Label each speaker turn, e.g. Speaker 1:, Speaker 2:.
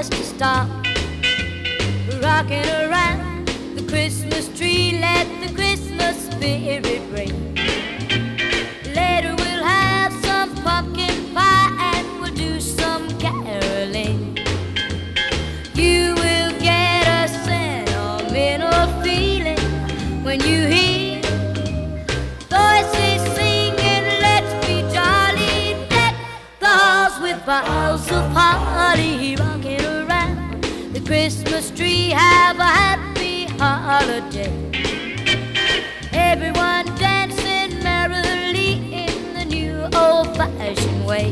Speaker 1: us to stop rocking around the Christmas tree. Let the Christmas spirit ring. Later we'll have some pumpkin pie and we'll do some caroling. You will get a sentimental feeling when you hear voices singing, let's be jolly. Deck the halls with boughs of holly, rocking around the Christmas tree. Have a happy holiday. Everyone